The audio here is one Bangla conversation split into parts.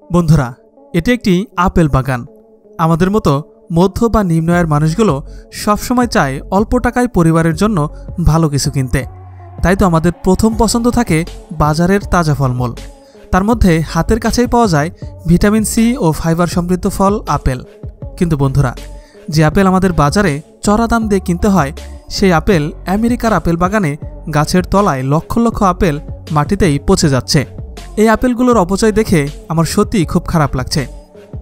বন্ধুরা, এটি একটি আপেল বাগান। আমাদের মতো মধ্য বা নিম্ন আয়ের মানুষগুলো সবসময় চায় অল্প টাকায় পরিবারের জন্য ভালো কিছু কিনতে। তাই তো আমাদের প্রথম পছন্দ থাকে বাজারের তাজা ফলমূল। তার মধ্যে হাতের কাছেই পাওয়া যায় ভিটামিন সি ও ফাইবার সমৃদ্ধ ফল আপেল। কিন্তু বন্ধুরা, যে আপেল আমাদের বাজারে চড়া দাম দিয়ে কিনতে হয়, সেই আপেল আমেরিকার আপেল বাগানে গাছের তলায় লক্ষ লক্ষ আপেল মাটিতেই পচে যাচ্ছে। এই আপেলগুলোর অপচয় দেখে আমার সত্যিই খুব খারাপ লাগছে।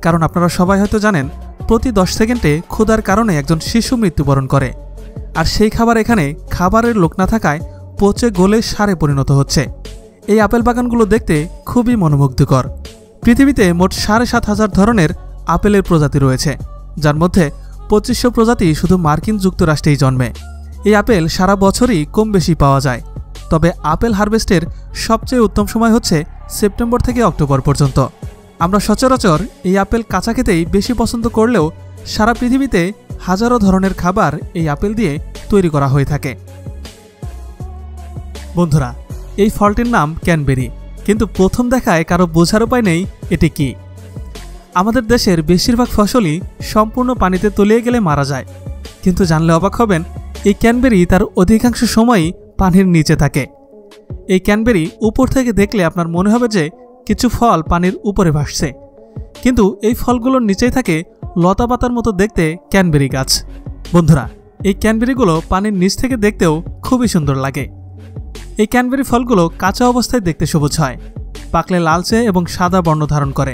কারণ আপনারা সবাই হয়তো জানেন, প্রতি 10 সেকেন্ডে ক্ষুধার কারণে একজন শিশু মৃত্যুবরণ করে। আর সেই খাবার এখানে খাবারের লোক না থাকায় পচে গলে সারে পরিণত হচ্ছে। এই আপেল বাগানগুলো দেখতে খুবই মনোমুগ্ধকর। পৃথিবীতে মোট ৭,৫০০ ধরনের আপেলের প্রজাতি রয়েছে, যার মধ্যে ২৫০০ প্রজাতি শুধু মার্কিন যুক্তরাষ্ট্রেই জন্মে। এই আপেল সারা বছরই কম বেশি পাওয়া যায়। তবে আপেল হারভেস্টের সবচেয়ে উত্তম সময় হচ্ছে সেপ্টেম্বর থেকে অক্টোবর পর্যন্ত। আমরা সচরাচর এই আপেল কাঁচা খেতেই বেশি পছন্দ করলেও সারা পৃথিবীতে হাজারো ধরনের খাবার এই আপেল দিয়ে তৈরি করা হয়ে থাকে। বন্ধুরা, এই ফলটির নাম ক্যানবেরি, কিন্তু প্রথম দেখায় কারো বোঝার উপায় নেই এটি কি। আমাদের দেশের বেশিরভাগ ফসলই সম্পূর্ণ পানিতে তলিয়ে গেলে মারা যায়, কিন্তু জানলে অবাক হবেন, এই ক্যানবেরি তার অধিকাংশ সময়ই পানির নিচে থাকে। এই ক্যানবেরি উপর থেকে দেখলে আপনার মনে হবে যে কিছু ফল পানির উপরে ভাসছে, কিন্তু এই ফলগুলোর নিচেই থাকে লতা পাতার মতো দেখতে ক্যানবেরি গাছ। বন্ধুরা, এই ক্যানবেরিগুলো পানির নিচ থেকে দেখতেও খুবই সুন্দর লাগে। এই ক্যানবেরি ফলগুলো কাঁচা অবস্থায় দেখতে সবুজ হয়, পাকলে লালচে এবং সাদা বর্ণ ধারণ করে।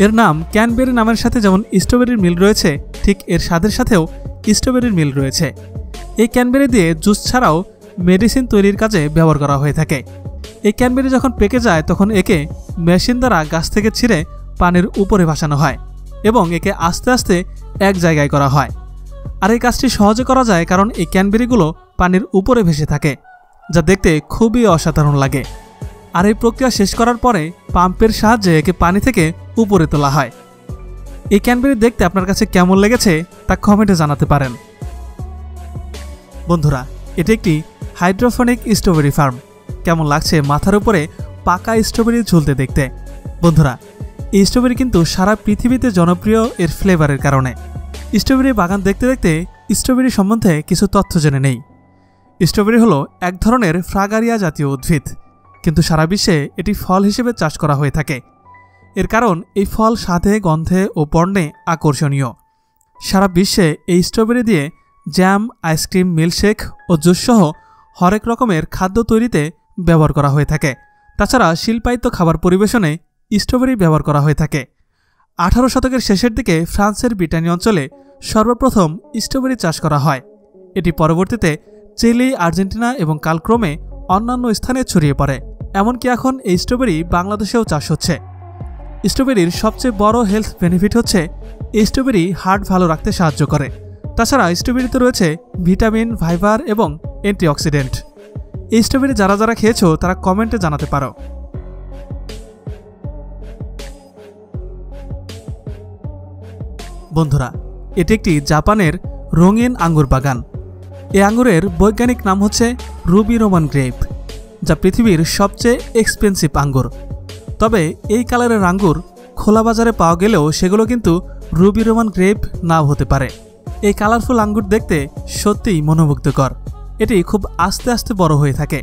এর নাম ক্যানবেরি নামের সাথে যেমন স্ট্রবেরির মিল রয়েছে, ঠিক এর স্বাদের সাথেও স্ট্রবেরির মিল রয়েছে। এই ক্যানবেরি দিয়ে জুস ছাড়াও মেডিসিন তৈরির কাজে ব্যবহার করা হয়ে থাকে। এই ক্যানবেরি যখন পেকে যায় তখন একে মেশিন দ্বারা গাছ থেকে ছিঁড়ে পানির উপরে ভাসানো হয় এবং একে আস্তে আস্তে এক জায়গায় করা হয়। আর এই কাজটি সহজে করা যায় কারণ এই ক্যানবেরিগুলো পানির উপরে ভেসে থাকে, যা দেখতে খুবই অসাধারণ লাগে। আর এই প্রক্রিয়া শেষ করার পরে পাম্পের সাহায্যে একে পানি থেকে উপরে তোলা হয়। এই ক্যানবেরি দেখতে আপনার কাছে কেমন লেগেছে তা কমেন্টে জানাতে পারেন। বন্ধুরা, এটি একটি হাইড্রোফোনিক স্ট্রবেরি ফার্ম। কেমন লাগছে মাথার উপরে পাকা স্ট্রবেরি ঝুলতে দেখতে? বন্ধুরা, এই স্ট্রবেরি কিন্তু সারা পৃথিবীতে জনপ্রিয় এর ফ্লেভারের কারণে। স্ট্রবেরি বাগান দেখতে দেখতে স্ট্রবেরি সম্বন্ধে কিছু তথ্য জেনে নেই। স্ট্রবেরি হলো এক ধরনের ফ্রাগারিয়া জাতীয় উদ্ভিদ, কিন্তু সারা বিশ্বে এটি ফল হিসেবে চাষ করা হয়ে থাকে। এর কারণ এই ফল স্বাদে, গন্ধে ও বর্ণে আকর্ষণীয়। সারা বিশ্বে এই স্ট্রবেরি দিয়ে জ্যাম, আইসক্রিম, মিল্কশেক ও জুস সহ হরেক রকমের খাদ্য তৈরিতে ব্যবহার করা হয়ে থাকে। তাছাড়া শিল্পায়িত খাবার পরিবেশনে স্ট্রবেরি ব্যবহার করা হয়ে থাকে। 18 শতকের শেষের দিকে ফ্রান্সের ব্রিটানি অঞ্চলে সর্বপ্রথম স্ট্রবেরি চাষ করা হয়। এটি পরবর্তীতে চিলি, আর্জেন্টিনা এবং কালক্রমে অন্যান্য স্থানে ছড়িয়ে পড়ে। এমনকি এখন এই স্ট্রবেরি বাংলাদেশেও চাষ হচ্ছে। স্ট্রবেরির সবচেয়ে বড় হেলথ বেনিফিট হচ্ছে এই স্ট্রবেরি হার্ট ভালো রাখতে সাহায্য করে। তাছাড়া স্ট্রবেরিতে রয়েছে ভিটামিন, ফাইবার এবং অ্যান্টিঅক্সিডেন্ট। এই স্ট্রবেরি যারা যারা খেয়েছো তারা কমেন্টে জানাতে পারো। বন্ধুরা, এটি একটি জাপানের রঙিন আঙ্গুর বাগান। এই আঙ্গুরের বৈজ্ঞানিক নাম হচ্ছে রুবি রোমান গ্রেপ, যা পৃথিবীর সবচেয়ে এক্সপেন্সিভ আঙ্গুর। তবে এই কালারের আঙ্গুর খোলা বাজারে পাওয়া গেলেও সেগুলো কিন্তু রুবি রোমান গ্রেপ নাও হতে পারে। এই কালারফুল আঙ্গুর দেখতে সত্যিই মনোমুগ্ধকর। এটি খুব আস্তে আস্তে বড় হয়ে থাকে।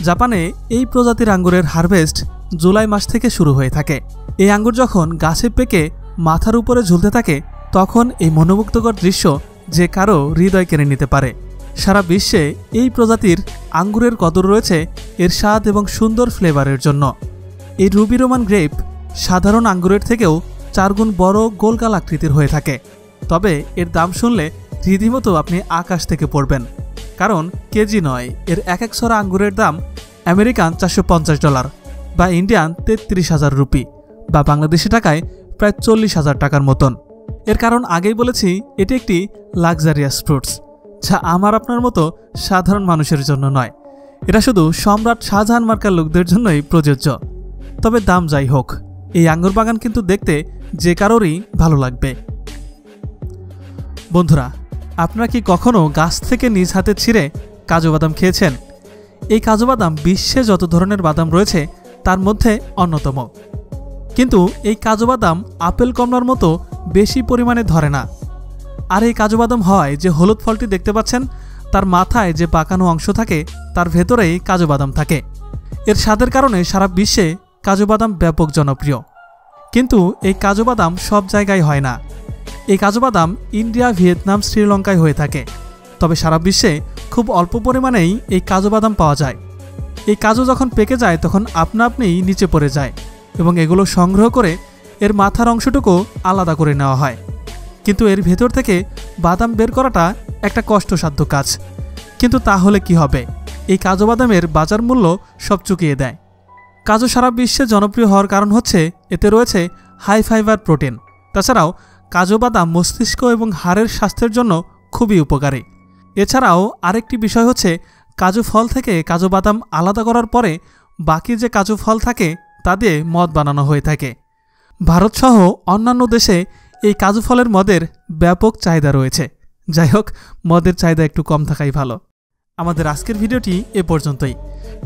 জাপানে এই প্রজাতির আঙ্গুরের হারভেস্ট জুলাই মাস থেকে শুরু হয়ে থাকে। এই আঙ্গুর যখন গাছে পেকে মাথার উপরে ঝুলতে থাকে, তখন এই মনোমুগ্ধকর দৃশ্য যে কারো হৃদয় কেড়ে নিতে পারে। সারা বিশ্বে এই প্রজাতির আঙ্গুরের কদর রয়েছে এর স্বাদ এবং সুন্দর ফ্লেভারের জন্য। এই রুবি রোমান গ্রেপ সাধারণ আঙ্গুরের থেকেও 4 গুণ বড় গোলগাল আকৃতির হয়ে থাকে। তবে এর দাম শুনলে রীতিমতো আপনি আকাশ থেকে পড়বেন, কারণ কেজি নয়, এর এক এক ছড়া আঙ্গুরের দাম আমেরিকান $450 বা ইন্ডিয়ান 33,000 রুপি বা বাংলাদেশি টাকায় প্রায় 40,000 টাকার মতন। এর কারণ আগেই বলেছি, এটি একটি লাক্সারিয়াস ফ্রুটস, যা আমার আপনার মতো সাধারণ মানুষের জন্য নয়। এটা শুধু সম্রাট শাহজাহান মার্কার লোকদের জন্যই প্রযোজ্য। তবে দাম যাই হোক, এই আঙ্গুর বাগান কিন্তু দেখতে যে কারোরই ভালো লাগবে। বন্ধুরা, আপনারা কি কখনো গাছ থেকে নিজ হাতে ছিঁড়ে কাজু বাদাম খেয়েছেন? এই কাজু বাদাম বিশ্বে যত ধরনের বাদাম রয়েছে তার মধ্যে অন্যতম। কিন্তু এই কাজু বাদাম আপেল কমলার মতো বেশি পরিমাণে ধরে না। আর এই কাজু বাদাম হয় যে হলুদ ফলটি দেখতে পাচ্ছেন তার মাথায় যে পাকানো অংশ থাকে তার ভেতরেই কাজু বাদাম থাকে। এর স্বাদের কারণে সারা বিশ্বে কাজু বাদাম ব্যাপক জনপ্রিয়। কিন্তু এই কাজু বাদাম সব জায়গায় হয় না। এই কাজু বাদাম ইন্ডিয়া, ভিয়েতনাম, শ্রীলঙ্কায় হয়ে থাকে। তবে সারা বিশ্বে খুব অল্প পরিমাণেই এই কাজু বাদাম পাওয়া যায়। এই কাজু যখন পেকে যায় তখন আপনা আপনিই নিচে পড়ে যায় এবং এগুলো সংগ্রহ করে এর মাথার অংশটুকু আলাদা করে নেওয়া হয়। কিন্তু এর ভেতর থেকে বাদাম বের করাটা একটা কষ্টসাধ্য কাজ। কিন্তু তাহলে কি হবে? এই কাজু বাদামের বাজার মূল্য সব চুকিয়ে দেয়। কাজু সারা বিশ্বে জনপ্রিয় হওয়ার কারণ হচ্ছে এতে রয়েছে হাই ফাইবার প্রোটিন। তাছাড়াও কাজু বাদাম মস্তিষ্ক এবং হাড়ের স্বাস্থ্যের জন্য খুবই উপকারী। এছাড়াও আরেকটি বিষয় হচ্ছে কাজু ফল থেকে কাজু বাদাম আলাদা করার পরে বাকি যে কাজু ফল থাকে তা দিয়ে মদ বানানো হয়ে থাকে। ভারতসহ অন্যান্য দেশে এই কাজু ফলের মদের ব্যাপক চাহিদা রয়েছে। যাই হোক, মদের চাহিদা একটু কম থাকাই ভালো। আমাদের আজকের ভিডিওটি এ পর্যন্তই।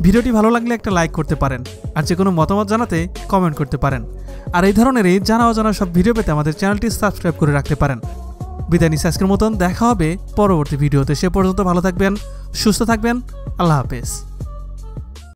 ভিডিওটি ভালো লাগলে একটা লাইক করতে পারেন, আর যে কোনো মতামত জানাতে কমেন্ট করতে পারেন। আর এই ধরনেরই জানা অজানা সব ভিডিও পেতে আমাদের চ্যানেলটি সাবস্ক্রাইব করে রাখতে পারেন। বিদায় নিচ্ছি আজকের মতন। দেখা হবে পরবর্তী ভিডিওতে। সে পর্যন্ত ভালো থাকবেন, সুস্থ থাকবেন। আল্লাহ হাফেজ।